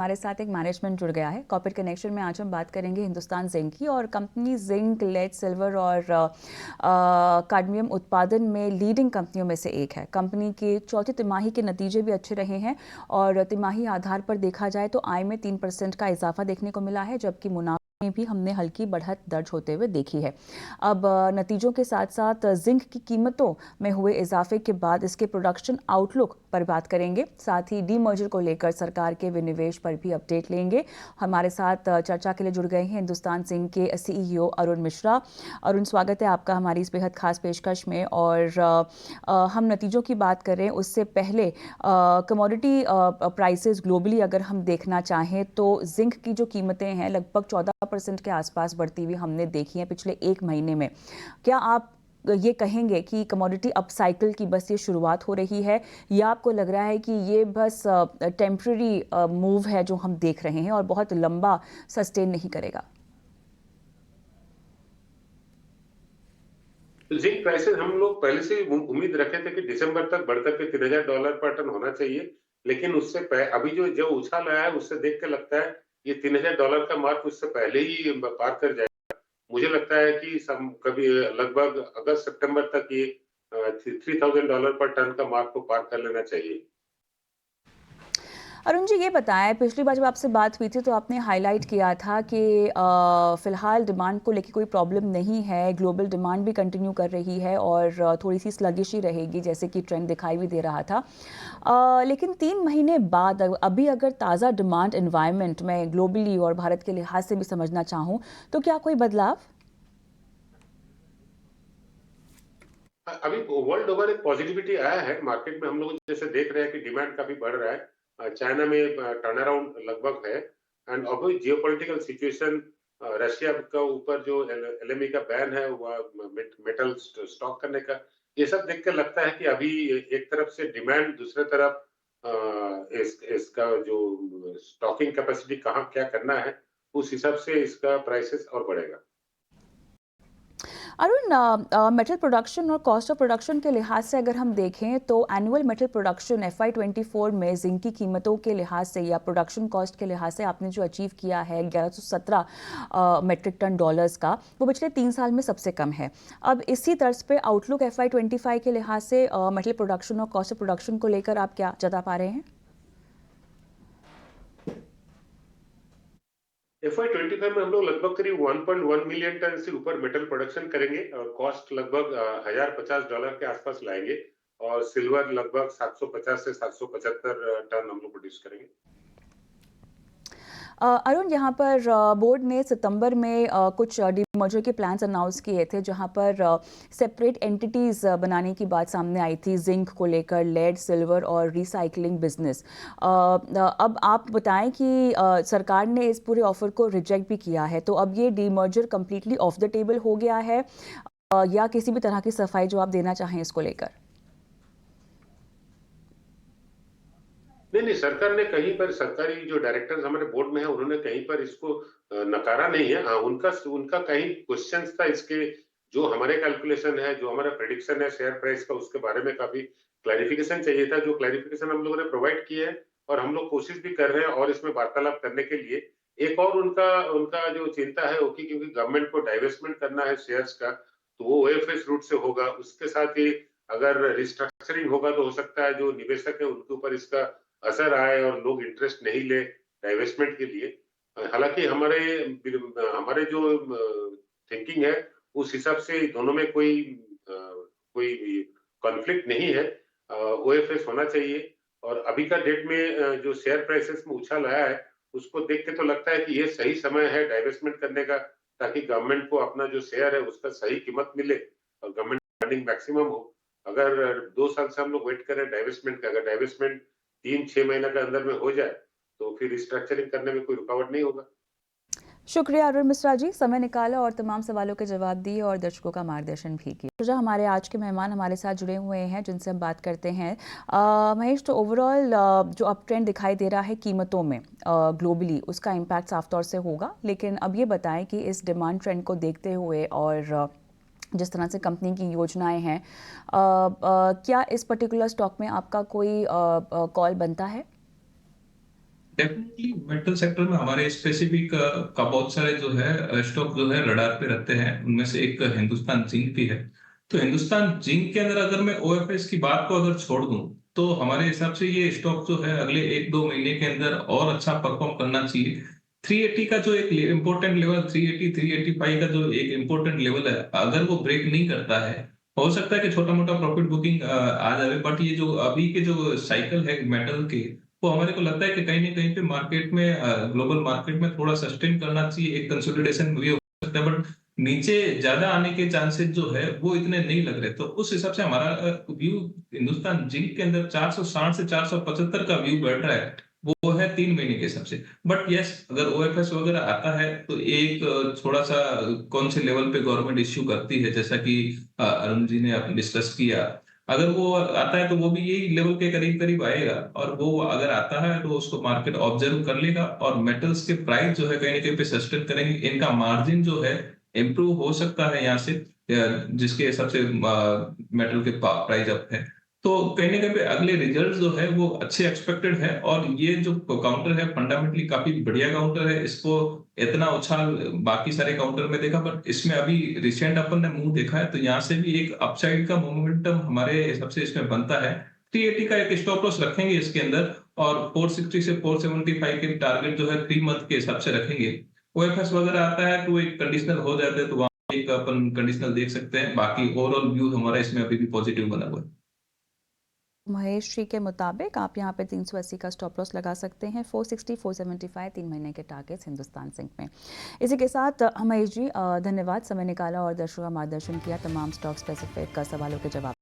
हमारे साथ एक मैनेजमेंट जुड़ गया है कॉर्पोरेट कनेक्शन में। आज हम बात करेंगे हिंदुस्तान जिंक की। और कंपनी जिंक, लेड, सिल्वर और कैडमियम उत्पादन में लीडिंग कंपनियों में से एक है। कंपनी के चौथी तिमाही के नतीजे भी अच्छे रहे हैं और तिमाही आधार पर देखा जाए तो आय में 3% का इजाफा देखने को मिला है, जबकि मुनाफे में भी हमने हल्की बढ़त दर्ज होते हुए देखी है। अब नतीजों के साथ साथ जिंक की कीमतों में हुए इजाफे के बाद इसके प्रोडक्शन आउटलुक पर बात करेंगे। साथ ही डीमर्जर को लेकर सरकार के विनिवेश पर भी अपडेट लेंगे। हमारे साथ चर्चा के लिए जुड़ गए हैं हिंदुस्तान जिंक के सीईओ अरुण मिश्रा। अरुण, स्वागत है आपका हमारी इस बेहद खास पेशकश में। और हम नतीजों की बात करें उससे पहले कमोडिटी प्राइसेस ग्लोबली अगर हम देखना चाहें तो जिंक की जो कीमतें हैं लगभग 14% के आसपास बढ़ती हुई हमने देखी हैं पिछले एक महीने में। क्या आप ये कहेंगे कि कमोडिटी अप साइकिल की बस ये शुरुआत हो रही है, या आपको लग रहा है कि ये बस टेम्पररी मूव है जो हम देख रहे हैं और बहुत लंबा सस्टेन नहीं करेगा? जिंक प्राइसेस हम लोग पहले से ही उम्मीद रखे थे कि दिसंबर तक बढ़कर के $3000 पर टन होना चाहिए, लेकिन उससे अभी जो उछाल आया है उससे देख के लगता है ये $3000 का मार्क उससे पहले ही पार कर जाएगा। मुझे लगता है कि कभी लगभग अगस्त सितंबर तक ये $3000 पर टन का मार्क को पार कर लेना चाहिए। अरुण जी, ये बताएं, पिछली बार जब आपसे बात हुई थी तो आपने हाईलाइट किया था कि फिलहाल डिमांड को लेकर कोई प्रॉब्लम नहीं है, ग्लोबल डिमांड भी कंटिन्यू कर रही है और थोड़ी सी स्लगिश ही रहेगी जैसे कि ट्रेंड दिखाई भी दे रहा था। लेकिन 3 महीने बाद अभी अगर ताज़ा डिमांड एनवायरनमेंट में ग्लोबली और भारत के लिहाज से भी समझना चाहूँ तो क्या कोई बदलाव? अभी वर्ल्ड ओवर एक पॉजिटिविटी आया है मार्केट में। हम लोग जैसे देख रहे हैं कि डिमांड काफी बढ़ रहा है। चाइना में टर्न अराउंड लगभग है। एंड अभी जियोपॉलिटिकल सिचुएशन, रशिया का ऊपर जो एलएमई का बैन है, मेटल स्टॉक करने का, ये सब देख के लगता है कि अभी एक तरफ से डिमांड, दूसरे तरफ इसका जो स्टॉकिंग कैपेसिटी कहाँ क्या करना है, उस हिसाब से इसका प्राइसेस और बढ़ेगा। अरुण, मेटल प्रोडक्शन और कॉस्ट ऑफ प्रोडक्शन के लिहाज से अगर हम देखें तो एनुअल मेटल प्रोडक्शन FY24 में जिंक की कीमतों के लिहाज से या प्रोडक्शन कॉस्ट के लिहाज से आपने जो अचीव किया है 1117 मेट्रिक टन डॉलर्स का, वो पिछले 3 साल में सबसे कम है। अब इसी तर्ज पे आउटलुक FY25 के लिहाज से मेटल प्रोडक्शन और कॉस्ट ऑफ प्रोडक्शन को लेकर आप क्या जता पा रहे हैं? FY25 में हम लोग लगभग करीब 1.1 मिलियन टन से ऊपर मेटल प्रोडक्शन करेंगे और कॉस्ट लगभग $1050 के आसपास लाएंगे। और सिल्वर लगभग 750 से 775 टन हम लोग प्रोड्यूस करेंगे। अरुण, यहाँ पर बोर्ड ने सितंबर में कुछ डीमर्जर के प्लान्स अनाउंस किए थे, जहाँ पर सेपरेट एंटिटीज़ बनाने की बात सामने आई थी जिंक को लेकर, लेड, सिल्वर और रिसाइकलिंग बिजनेस। अब आप बताएं कि सरकार ने इस पूरे ऑफर को रिजेक्ट भी किया है, तो अब ये demerger completely of the table हो गया है, या किसी भी तरह की सफाई जो आप देना चाहें इसको लेकर? नहीं नहीं, सरकार ने कहीं पर, सरकारी जो डायरेक्टर्स हमारे बोर्ड में है उन्होंने कहीं पर इसको नकारा नहीं है। हाँ, उनका उनका कहीं क्वेश्चंस था इसके। जो हमारे कैलकुलेशन है, जो हमारा प्रेडिक्शन है शेयर प्राइस का, उसके बारे में काफी क्लैरिफिकेशन चाहिए था, जो क्लैरिफिकेशन हम लोगों ने प्रोवाइड किया है। और हम लोग कोशिश भी कर रहे हैं और इसमें वार्तालाप करने के लिए। एक और उनका उनका जो चिंता है वो कि क्योंकि गवर्नमेंट को डाइवेस्टमेंट करना है शेयर्स का, तो वो ओएफएस रूट से होगा। उसके साथ ही अगर रिस्ट्रक्चरिंग होगा तो हो सकता है जो निवेशक है उनके ऊपर इसका असर आए और लोग इंटरेस्ट नहीं ले डाइवेस्टमेंट के लिए। हालांकि हमारे हमारे जो थिंकिंग है उस हिसाब से दोनों में कोई कॉन्फ्लिक्ट नहीं है। ओएफएस होना चाहिए। और अभी का डेट में जो शेयर प्राइसेस में उछाल आया है उसको देख के तो लगता है कि ये सही समय है डाइवेस्टमेंट करने का, ताकि गवर्नमेंट को अपना जो शेयर है उसका सही कीमत मिले और गवर्नमेंट फंडिंग मैक्सिमम हो। अगर 2 साल से हम लोग वेट कर रहे हैं डाइवेस्टमेंट का, अगर डाइवेस्टमेंट 3-6 महीने के अंदर में हो जाए तो फिर रिस्ट्रक्चरिंग करने में कोई रुकावट नहीं होगा। शुक्रिया अरुण मिश्रा जी, समय निकाला और तमाम सवालों के जवाब दिए और दर्शकों का मार्गदर्शन भी किया। तो जो हमारे आज के मेहमान हमारे साथ जुड़े हुए हैं जिनसे हम बात करते हैं, महेश, तो ओवरऑल जो अप ट्रेंड दिखाई दे रहा है कीमतों में ग्लोबली, उसका इम्पैक्ट साफ तौर से होगा। लेकिन अब ये बताएं कि इस डिमांड ट्रेंड को देखते हुए और जिस तरह से कंपनी की योजनाएं हैं, क्या इस पर्टिकुलर स्टॉक में आपका कोई कॉल बनता है? डेफिनेटली मेटल सेक्टर में हमारे स्पेसिफिक का बहुत सारे जो है स्टॉक जो है रडार पे रखते हैं। उनमें से एक हिंदुस्तान जिंक भी है। तो हिंदुस्तान जिंक के अंदर अगर मैं ओएफएस की बात को अगर छोड़ दूं, तो हमारे हिसाब से ये स्टॉक जो है अगले 1-2 महीने के अंदर और अच्छा परफॉर्म करना चाहिए। 380 का जो एक इम्पोर्टेंट लेवल, 380 385 का जो एक इम्पोर्टेंट लेवल है, अगर वो ब्रेक नहीं करता है, हो सकता है कि छोटा मोटा प्रॉफिट बुकिंग आ जाए। बट ये जो अभी के जो साइकिल है मेटल के, वो हमारे को लगता है कि कहीं ना कहीं पे मार्केट में, ग्लोबल मार्केट में थोड़ा सस्टेन करना चाहिए। एक कंसोलिडेशन भी हो सकता है, बट नीचे ज्यादा आने के चांसेस जो है वो इतने नहीं लग रहे। तो उस हिसाब से हमारा व्यू हिंदुस्तान जिंक के अंदर 460 से 475 का व्यू बैठ रहा है। वो है 3 महीने के हिसाब से। बट यस, अगर ओएफएस वगैरह आता है तो एक थोड़ा सा कौन से लेवल पे गवर्नमेंट इश्यू करती है, जैसा कि अरुण जी ने डिस्कस किया, अगर वो आता है तो वो भी यही लेवल के करीब करीब आएगा। और वो अगर आता है तो उसको मार्केट ऑब्जर्व कर लेगा, और मेटल्स के प्राइस जो है कहीं ना कहीं पे सस्टेन करेंगे। इनका मार्जिन जो है इम्प्रूव हो सकता है यहाँ से, जिसके हिसाब से मेटल के प्राइस अप है। तो कहीं ना कहीं पे अगले रिजल्ट जो है वो अच्छे एक्सपेक्टेड है। और ये जो काउंटर है फंडामेंटली काफी बढ़िया काउंटर है। इसको इतना उछाल बाकी सारे काउंटर में देखा, बट इसमें अभी रिसेंट अपन ने मूव देखा है, तो यहाँ से भी एक अपसाइड का मोमेंटम हमारे हिसाब से इसमें बनता है। 380 का एक स्टॉप लॉस रखेंगे इसके अंदर, और 460 से 475 के टारगेट जो है 3 मंथ के हिसाब से रखेंगे। ओएफएस वगैरह आता है तो एक कंडीशनल हो जाता है, तो वहां एक अपन कंडीशनल देख सकते हैं। बाकी ओवरऑल व्यू हमारा इसमें अभी भी पॉजिटिव बना हुआ है। महेश जी के मुताबिक आप यहाँ पे 380 का स्टॉप लॉस लगा सकते हैं। 460 475 3 महीने के टारगेट्स हिंदुस्तान जिंक में। इसी के साथ महेश जी धन्यवाद, समय निकाला और दर्शकों का मार्गदर्शन किया, तमाम स्टॉक स्पेसिफिक सवालों के जवाब